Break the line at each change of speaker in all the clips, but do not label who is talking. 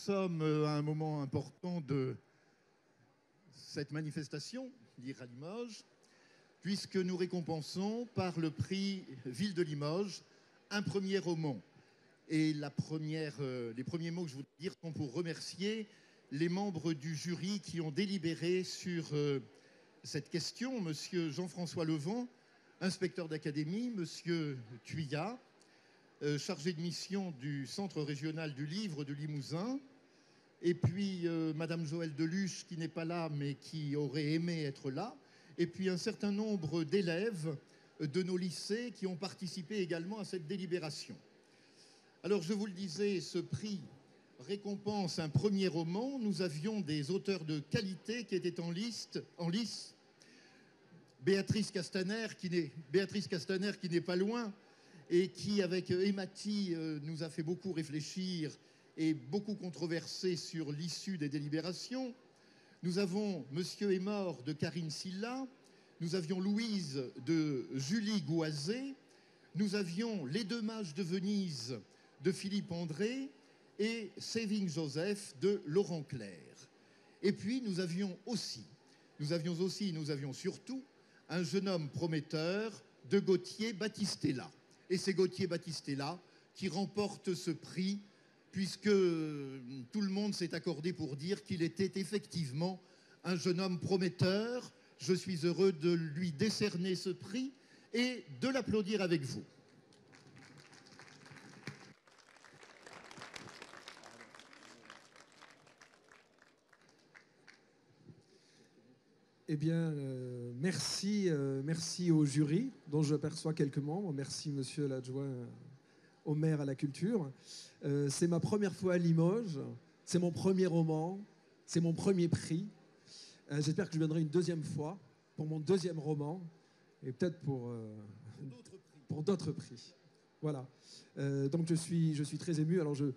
sommes à un moment important de cette manifestation, Lire à Limoges, puisque nous récompensons par le prix Ville de Limoges un premier roman. Et les premiers mots que je voudrais dire sont pour remercier les membres du jury qui ont délibéré sur cette question. Monsieur Jean-François Levent, inspecteur d'académie, monsieur Thuillat, chargé de mission du Centre régional du livre de Limousin, et puis madame Joëlle Deluche, qui n'est pas là, mais qui aurait aimé être là, et puis un certain nombre d'élèves de nos lycées qui ont participé également à cette délibération. Alors, je vous le disais, ce prix récompense un premier roman. Nous avions des auteurs de qualité qui étaient en lice. Béatrice Castaner, qui n'est pas loin, et qui, avec Emati, nous a fait beaucoup réfléchir et beaucoup controverser sur l'issue des délibérations. Nous avons Monsieur est mort de Karine Silla. Nous avions Louise de Julie Goisé. Nous avions Les deux mages de Venise de Philippe André et Saving Joseph de Laurent Clerc. Et puis nous avions surtout Un jeune homme prometteur de Gauthier Battistella. Et c'est Gauthier Battistella qui remporte ce prix, puisque tout le monde s'est accordé pour dire qu'il était effectivement un jeune homme prometteur. Je suis heureux de lui décerner ce prix et de l'applaudir avec vous.
Eh bien, merci au jury, dont je perçois quelques membres. Merci, monsieur l'adjoint au maire à la culture. C'est ma première fois à Limoges. C'est mon premier roman. C'est mon premier prix. J'espère que je viendrai une deuxième fois pour mon deuxième roman et peut-être pour d'autres prix. Voilà. Donc, je suis très ému. Alors, je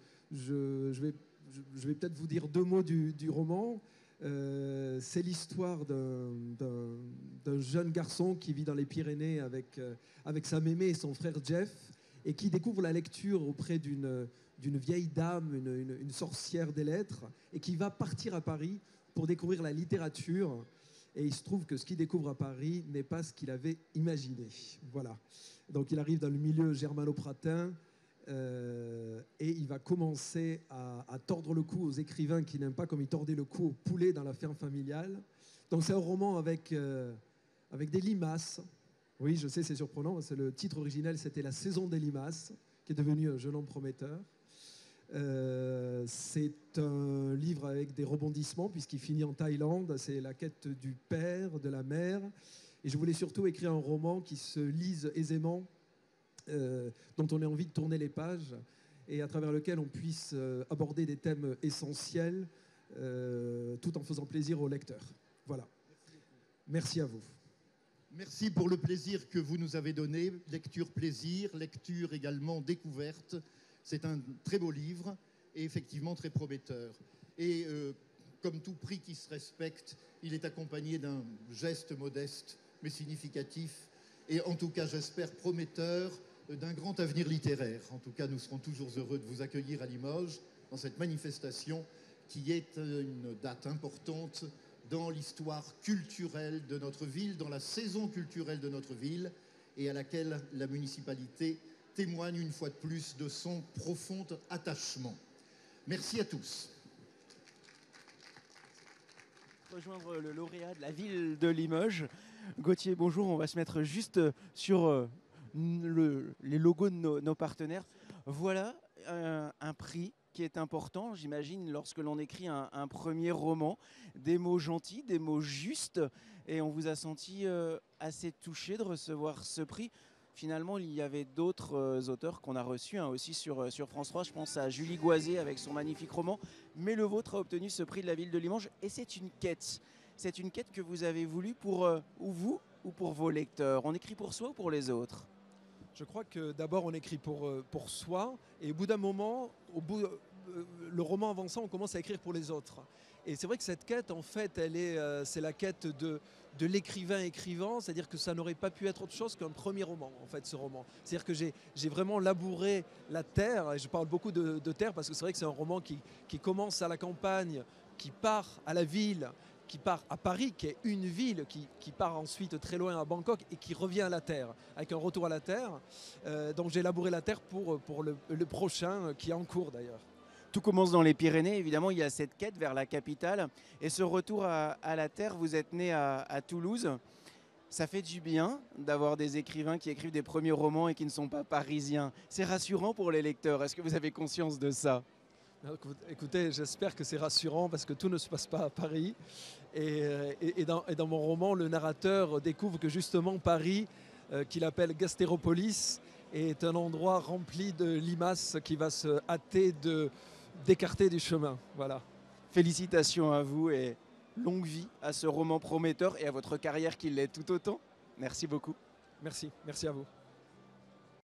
vais peut-être vous dire deux mots du roman. C'est l'histoire d'un jeune garçon qui vit dans les Pyrénées avec sa mémé et son frère Jeff, et qui découvre la lecture auprès d'une vieille dame, une sorcière des lettres, et qui va partir à Paris pour découvrir la littérature. Et il se trouve que ce qu'il découvre à Paris n'est pas ce qu'il avait imaginé. Voilà. Donc il arrive dans le milieu germano-pratin, et il va commencer à tordre le cou aux écrivains qui n'aiment pas comme il tordait le cou au poulet dans la ferme familiale. Donc c'est un roman avec des limaces. Oui, je sais, c'est surprenant. Le titre originel, c'était La saison des limaces, qui est devenu Un jeune homme prometteur. C'est un livre avec des rebondissements, puisqu'il finit en Thaïlande. C'est la quête du père, de la mère. Et je voulais surtout écrire un roman qui se lise aisément, dont on ait envie de tourner les pages, et à travers lequel on puisse aborder des thèmes essentiels, tout en faisant plaisir aux lecteurs. Voilà. Merci à vous.
Merci pour le plaisir que vous nous avez donné. Lecture plaisir, lecture également découverte. C'est un très beau livre et effectivement très prometteur. Et comme tout prix qui se respecte, il est accompagné d'un geste modeste mais significatif, et en tout cas, j'espère, prometteur d'un grand avenir littéraire. En tout cas, nous serons toujours heureux de vous accueillir à Limoges dans cette manifestation qui est une date importante dans l'histoire culturelle de notre ville, dans la saison culturelle de notre ville, et à laquelle la municipalité témoigne une fois de plus de son profond attachement. Merci à tous.
Rejoindre le lauréat de la ville de Limoges. Gauthier, bonjour, on va se mettre juste sur les logos de nos partenaires. Voilà un prix qui est important, j'imagine, lorsque l'on écrit un premier roman. Des mots gentils, des mots justes, et on vous a senti assez touché de recevoir ce prix. Finalement, il y avait d'autres auteurs qu'on a reçus aussi sur France 3. Je pense à Julie Goisé avec son magnifique roman. Mais le vôtre a obtenu ce prix de la ville de Limoges, et c'est une quête. C'est une quête que vous avez voulu pour vous ou pour vos lecteurs. On écrit pour soi ou pour les autres?
Je crois que d'abord on écrit pour soi, et au bout d'un moment, le roman avançant, on commence à écrire pour les autres. Et c'est vrai que cette quête, en fait, c'est la quête de l'écrivain écrivant, c'est-à-dire que ça n'aurait pas pu être autre chose qu'un premier roman, en fait, ce roman. C'est-à-dire que j'ai vraiment labouré la terre, et je parle beaucoup de terre parce que c'est vrai que c'est un roman qui commence à la campagne, qui part à la ville, qui part à Paris, qui est une ville, qui part ensuite très loin à Bangkok et qui revient à la terre, avec un retour à la terre. Donc j'ai labouré la terre pour le prochain, qui est en cours d'ailleurs.
Tout commence dans les Pyrénées, évidemment, il y a cette quête vers la capitale. Et ce retour à la terre, vous êtes né à Toulouse. Ça fait du bien d'avoir des écrivains qui écrivent des premiers romans et qui ne sont pas parisiens. C'est rassurant pour les lecteurs. Est-ce que vous avez conscience de ça ?
Écoutez, j'espère que c'est rassurant parce que tout ne se passe pas à Paris. Et dans mon roman, le narrateur découvre que justement Paris, qu'il appelle Gastéropolis, est un endroit rempli de limaces qui va se hâter d'écarter du chemin. Voilà.
Félicitations à vous et longue vie à ce roman prometteur et à votre carrière qui l'est tout autant. Merci beaucoup.
Merci à vous.